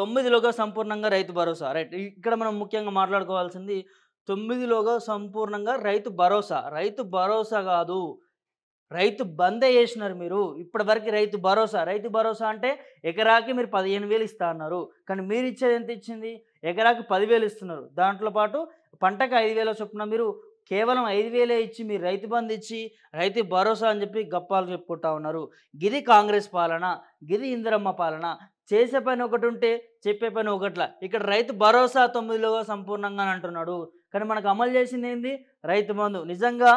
9లోగా సంపూర్ణంగా రైతు భరోసా. రైట్. ఇక్కడ మనం ముఖ్యంగా మాట్లాడుకోవాల్సింది 9లోగా సంపూర్ణంగా రైతు భరోసా. రైతు భరోసా గాదు. రైతు బందే జేసినారు మీరు. ఇప్పటివరకి రైతు భరోసా. రైతు భరోసా అంటే ఎకరాకి మీరు 15,000 ఇస్తా అన్నారు. కానీ మీరిచ్చేది ఎంత ఇచ్చింది? ఎకరాకి 10,000 ఇస్తున్నారు. దాంట్లో పాటు పంటకు 5,000 చొప్పున మీరు కేవలం 5,000 ఇచ్చి మీరు రైతు బంధు ఇచ్చి, రైతు భరోసా అని జెప్పి గప్పాలు చెప్పుకుంటా ఉన్నారు. గిది కాంగ్రెస్ పాలన. గిది ఇందిరమ్మ పాలన. చేసే పని ఒకటుంటే చెప్పే పని ఒకట్ల. ఇక్కడ రైతు భరోసా 9లో సంపూర్ణంగా అని అంటున్నాడు. కానీ మనకు అమలు చేసిందేంది? రైతు బంధు. నిజంగా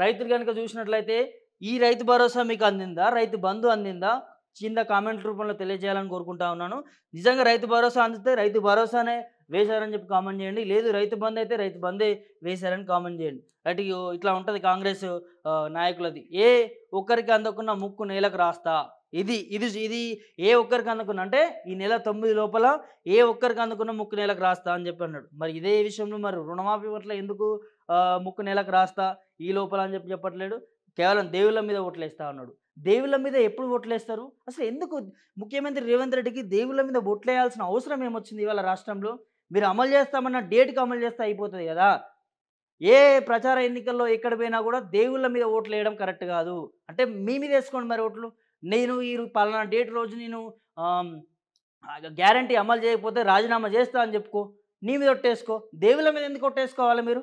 రైతులు గనుక చూసినట్లయితే ఈ రైతు భరోసా మీకు అందిందా? రైతు బంధు అందిందా? కింద కామెంట్ రూపంలో తెలియజేయాలని కోరుకుంటా ఉన్నాను. నిజంగా రైతు భరోసా అందితే రైతు భరోసానే వేశారని చెప్పి కామెంట్ చేయండి. లేదు రైతు బంధు అయితే రైతు బందే వేశారని కామెంట్ చేయండి. రైట్ ఇట్లా ఉంటది కాంగ్రెస్ నాయకులది. ఏ ఒక్కరికి అందకున్న ముక్కు నేలకు రాస్తా. ఇది ఇది ఇది ఏ ఒక్కరికి అందకున్న అంటే ఈ నెల 9 లోపల ఏ ఒక్కరికి అందుకున్న ముక్కు నేలకు రాస్తా అని చెప్పి అన్నాడు. మరి ఇదే విషయంలో మరి రుణమాఫీ పట్ల ఎందుకు ముక్కు నేలకు రాస్తా ఈ లోపల అని చెప్పి చెప్పట్లేడు. కేవలం దేవుళ్ళ మీద ఓట్లేస్తా ఉన్నాడు. దేవుళ్ళ మీద ఎప్పుడు ఓట్లేస్తారు? అసలు ఎందుకు ముఖ్యమంత్రి రేవంత్ రెడ్డికి దేవుళ్ళ మీద ఓట్లేయాల్సిన అవసరం ఏమొచ్చింది ఇవాళ రాష్ట్రంలో? మీరు అమలు చేస్తామన్న డేట్‌కి అమలు చేస్తే అయిపోతది గదా! ఏ ప్రచార ఎన్నికల్లో ఎక్కడ పోయినా గూడా దేవుళ్ళ మీద ఓట్లేయడం కరెక్ట్ గాదు. అంటే మీ మీద ఏసుకోండి మరి ఓట్లు. నేను పలానా డేట్ రోజు నేను ఆహ్, గ్యారంటీ అమలు చేయకపోతే రాజీనామా చేస్తా అని చెప్పుకో. నీ మీద ఒట్టేసుకో. దేవుళ్ళ మీద ఎందుకు ఒట్టేసుకోవాలి మీరు?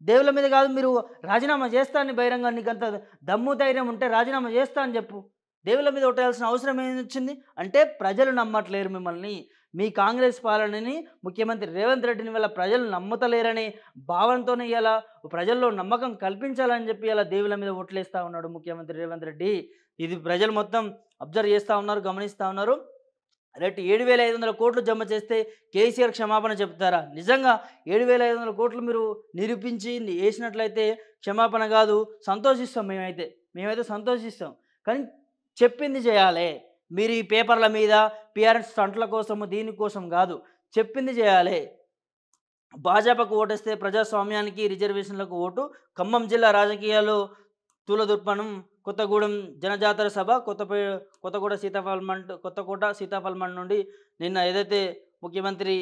దేవుళ్ళ మీద కాదు మీరు రాజీనామా చేస్తా అని బహిరంగంగా నీకంత దమ్ము ధైర్యం ఉంటే రాజీనామా చేస్తా అని చెప్పు. దేవుళ్ళ మీద ఒట్టేయాల్సిన అవసరం ఏమొచ్చింది? అంటే ప్రజలు నమ్మట్లేరు మిమ్మల్ని. మీ కాంగ్రెస్ పాలనని ముఖ్యమంత్రి రేవంత్ రెడ్డిని వల్ల ప్రజలు నమ్ముతలేరనే భావనతోనే ఇయాల ప్రజల్లో నమ్మకం కల్పించాలని చెప్పి ఇలా దేవుళ్ళ మీద ఓట్లేస్తా ఉన్నాడు ముఖ్యమంత్రి రేవంత్ రెడ్డి. ఇది ప్రజలు మొత్తం అబ్జర్వ్ చేస్తా ఉన్నారు, గమనిస్తా ఉన్నారు. రైట్ 7,500 కోట్లు జమ చేస్తే కేసీఆర్ క్షమాపణ చెప్తారా? నిజంగా 7,500 కోట్లు మీరు నిరూపించి ఏసినట్లయితే క్షమాపణ గాదు, సంతోషిస్తాం మేమైతే. మేమైతే సంతోషిస్తాం. కానీ చెప్పింది చేయాలే. మీరు ఈ పేపర్ల మీద పీఆర్ఎస్ స్టంట్ల కోసము దీనికోసం గాదు. చెప్పింది చేయాలే. భాజపాకు ఓటేస్తే ప్రజాస్వామ్యానికి, రిజర్వేషన్లకు ఓటు. ఖమ్మం జిల్లా రాజకీయాల్లో తూలదుర్పణం. కొత్తగూడెం జనజాతర సభ కొత్తకోట సీతాఫల్ మండ్ నుండి నిన్న ఏదైతే ముఖ్యమంత్రి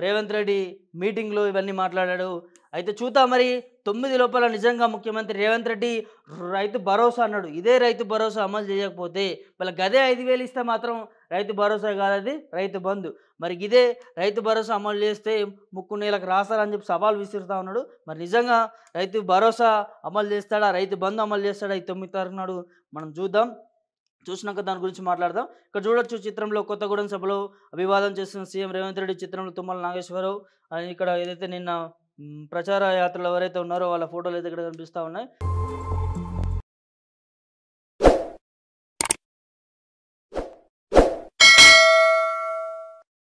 రేవంత్ రెడ్డి మీటింగ్‌లో ఇవన్నీ మాట్లాడాడు. అయితే చూద్దాం మరి 9 లోపల నిజంగా ముఖ్యమంత్రి రేవంత్ రెడ్డి రైతు భరోసా అన్నాడు. ఇదే రైతు భరోసా అమలు చేయకపోతే వాళ్ళకి గదే 5,000 ఇస్తే మాత్రం రైతు భరోసా కాదది రైతు బంధు. మరి గిదే రైతు భరోసా అమలు చేస్తే ముక్కు నేలకు రాస్తారని చెప్పి సవాల్ విసురుతా ఉన్నాడు. మరి నిజంగా రైతు భరోసా అమలు చేస్తాడా? రైతు బంధు అమలు చేస్తాడా? ఈ 9 తారీఖు నాడు మనం చూద్దాం. చూసినాక దాని గురించి మాట్లాడదాం. ఇక్కడ చూడొచ్చు చిత్రంలో కొత్తగూడెం సభలో అభివాదం చేస్తున్న సీఎం రేవంత్ రెడ్డి, చిత్రంలో తుమ్మల నాగేశ్వరరావు. ఇక్కడ ఏదైతే నిన్న ప్రచార యాత్రలో ఎవరైతే ఉన్నారో వాళ్ళ ఫోటోలు అయితే ఇక్కడ కనిపిస్తా ఉన్నాయి.